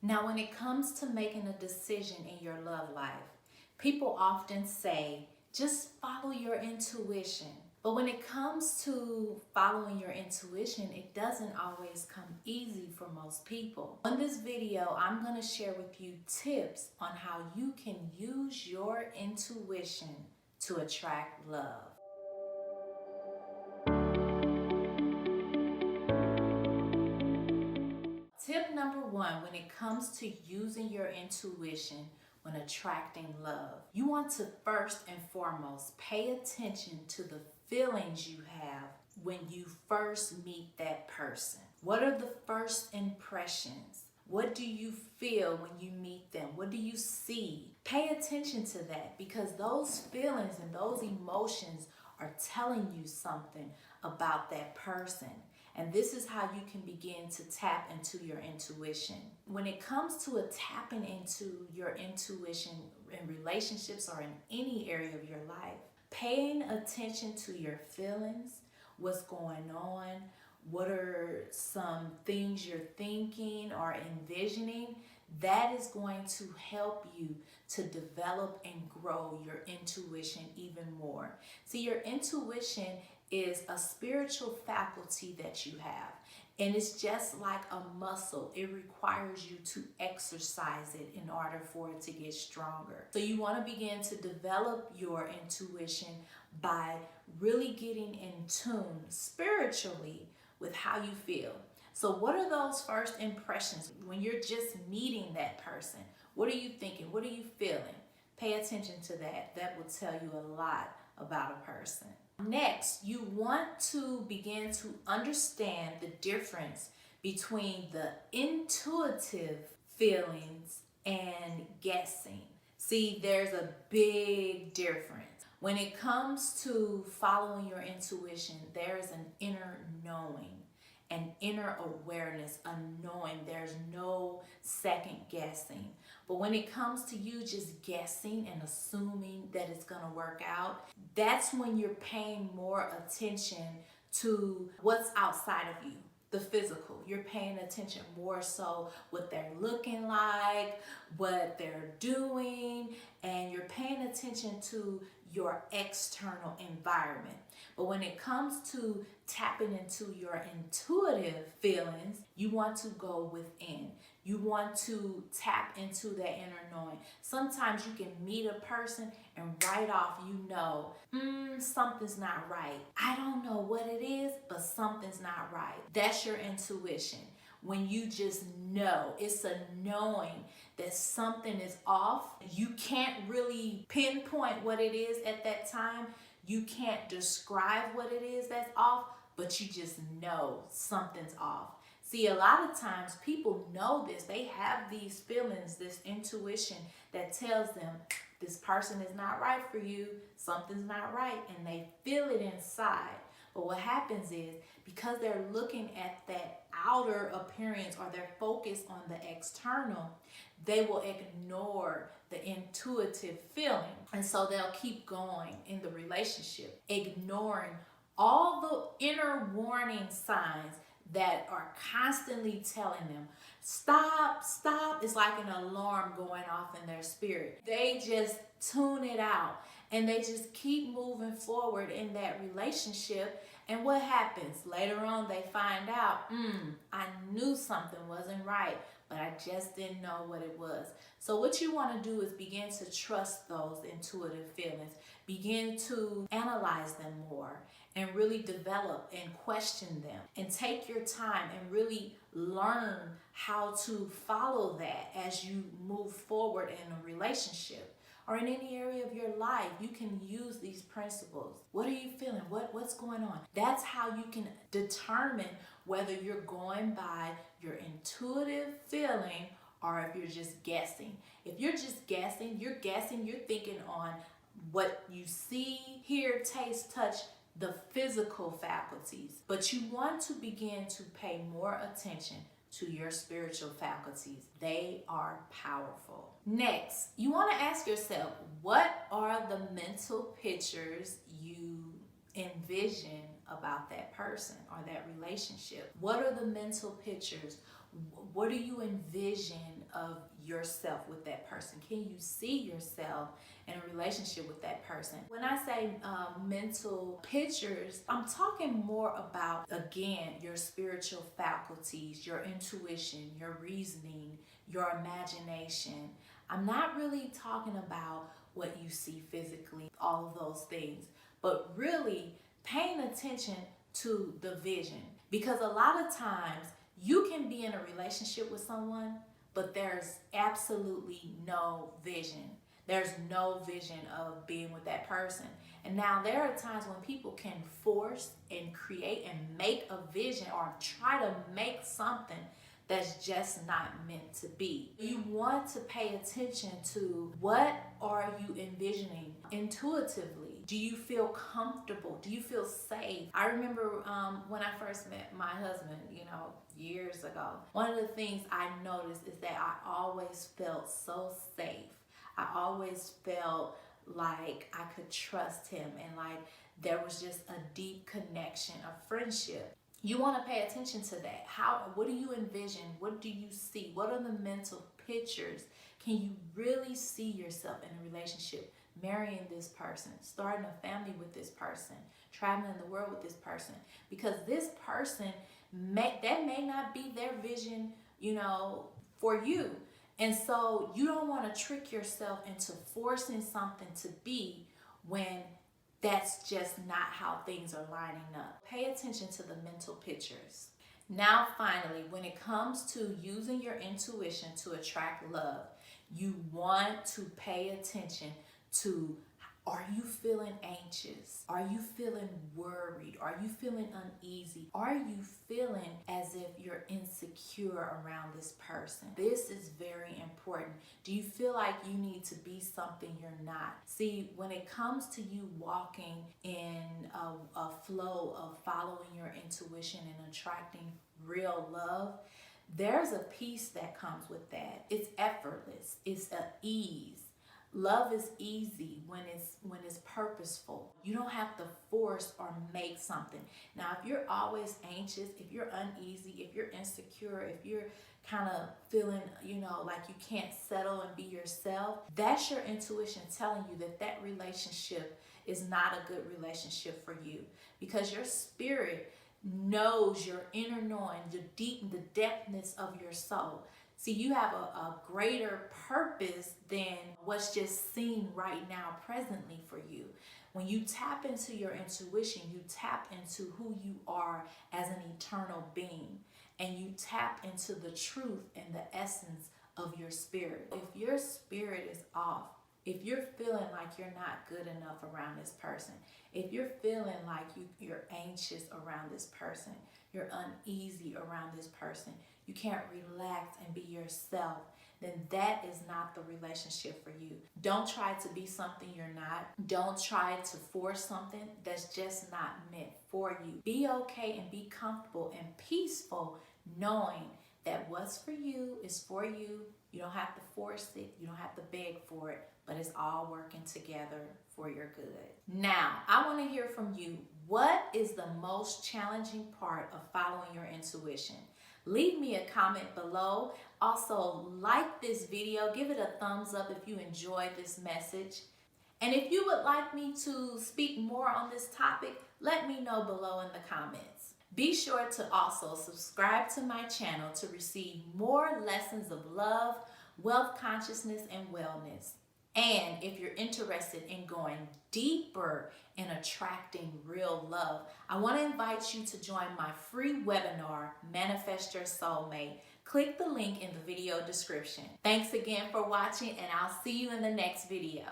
Now, when it comes to making a decision in your love life, people often say, just follow your intuition. But when it comes to following your intuition, it doesn't always come easy for most people. On this video, I'm going to share with you tips on how you can use your intuition to attract love. Tip number one, when it comes to using your intuition when attracting love, you want to first and foremost pay attention to the feelings you have when you first meet that person. What are the first impressions? What do you feel when you meet them? What do you see? Pay attention to that, because those feelings and those emotions are telling you something about that person. And this is how you can begin to tap into your intuition. When it comes to tapping into your intuition in relationships or in any area of your life, paying attention to your feelings, what's going on, what are some things you're thinking or envisioning, that is going to help you to develop and grow your intuition even more. See, your intuition is a spiritual faculty that you have, and it's just like a muscle. It requires you to exercise it in order for it to get stronger. So you want to begin to develop your intuition by really getting in tune spiritually with how you feel. So what are those first impressions when you're just meeting that person? What are you thinking? What are you feeling? Pay attention to that. That will tell you a lot about a person. Next, you want to begin to understand the difference between the intuitive feelings and guessing. See, there's a big difference. When it comes to following your intuition, there is an inner knowing, an inner awareness, a knowing. There's no second guessing. But when it comes to you just guessing and assuming that it's going to work out, that's when you're paying more attention to what's outside of you, the physical. You're paying attention more so what they're looking like, what they're doing, and you're paying attention to your external environment. But when it comes to tapping into your intuitive feelings, you want to go within. You want to tap into that inner knowing. Sometimes you can meet a person and right off you know, something's not right. I don't know what it is, but something's not right. That's your intuition. When you just know, it's a knowing that something is off. You can't really pinpoint what it is at that time. You can't describe what it is that's off, but you just know something's off. See, a lot of times people know this. They have these feelings, this intuition that tells them this person is not right for you, something's not right, and they feel it inside. But what happens is, because they're looking at that outer appearance or they're focused on the external, they will ignore the intuitive feeling. And so they'll keep going in the relationship, ignoring all the inner warning signs that are constantly telling them, stop, stop. It's like an alarm going off in their spirit. They just tune it out and they just keep moving forward in that relationship. And what happens? Later on, they find out, I knew something wasn't right, but I just didn't know what it was. So what you want to do is begin to trust those intuitive feelings. Begin to analyze them more and really develop and question them. And take your time and really learn how to follow that as you move forward in a relationship. Or in any area of your life, you can use these principles. What are you feeling? What's going on? That's how you can determine whether you're going by your intuitive feeling or if you're just guessing. If you're just guessing, you're thinking on what you see, hear, taste, touch, the physical faculties. But you want to begin to pay more attention to your spiritual faculties. They are powerful. Next, you want to ask yourself, what are the mental pictures you envision about that person or that relationship? What are the mental pictures? What do you envision of yourself with that person? Can you see yourself in a relationship with that person? When I say mental pictures, I'm talking more about, again, your spiritual faculties, your intuition, your reasoning, your imagination. I'm not really talking about what you see physically, all of those things, but really paying attention to the vision. Because a lot of times you can be in a relationship with someone, but there's absolutely no vision. There's no vision of being with that person. And now there are times when people can force and create and make a vision or try to make something that's just not meant to be. You want to pay attention to what are you envisioning intuitively. Do you feel comfortable? Do you feel safe? I remember when I first met my husband, years ago, one of the things I noticed is that I always felt so safe. I always felt like I could trust him and like there was just a deep connection, a friendship. You want to pay attention to that. What do you envision? What do you see? What are the mental pictures? Can you really see yourself in a relationship, marrying this person, starting a family with this person, traveling the world with this person? Because this person, that may not be their vision, for you. And so you don't want to trick yourself into forcing something to be when that's just not how things are lining up. Pay attention to the mental pictures. Now, finally, when it comes to using your intuition to attract love, you want to pay attention to, are you feeling anxious? Are you feeling worried? Are you feeling uneasy? Are you feeling as if you're insecure around this person? This is very important. Do you feel like you need to be something you're not? See, when it comes to you walking in a flow of following your intuition and attracting real love, there's a peace that comes with that. It's effortless. It's an ease. Love is easy when it's purposeful. You don't have to force or make something. Now, if you're always anxious, if you're uneasy, if you're insecure, if you're kind of feeling, like you can't settle and be yourself, that's your intuition telling you that relationship is not a good relationship for you, because your spirit knows your inner knowing, the depthness of your soul. See, you have a greater purpose than what's just seen right now, presently for you. When you tap into your intuition, you tap into who you are as an eternal being, and you tap into the truth and the essence of your spirit. If your spirit is off, if you're feeling like you're not good enough around this person, if you're feeling like you're anxious around this person, you're uneasy around this person, you can't relax and be yourself, then that is not the relationship for you. Don't try to be something you're not. Don't try to force something that's just not meant for you. Be okay and be comfortable and peaceful knowing that what's for you is for you. You don't have to force it. You don't have to beg for it, but it's all working together for your good. Now, I want to hear from you. What is the most challenging part of following your intuition? Leave me a comment below. Also, like this video. Give it a thumbs up if you enjoyed this message. And if you would like me to speak more on this topic, let me know below in the comments. Be sure to also subscribe to my channel to receive more lessons of love, wealth consciousness, and wellness. And if you're interested in going deeper in attracting real love, I want to invite you to join my free webinar, Manifest Your Soulmate. Click the link in the video description. Thanks again for watching, and I'll see you in the next video.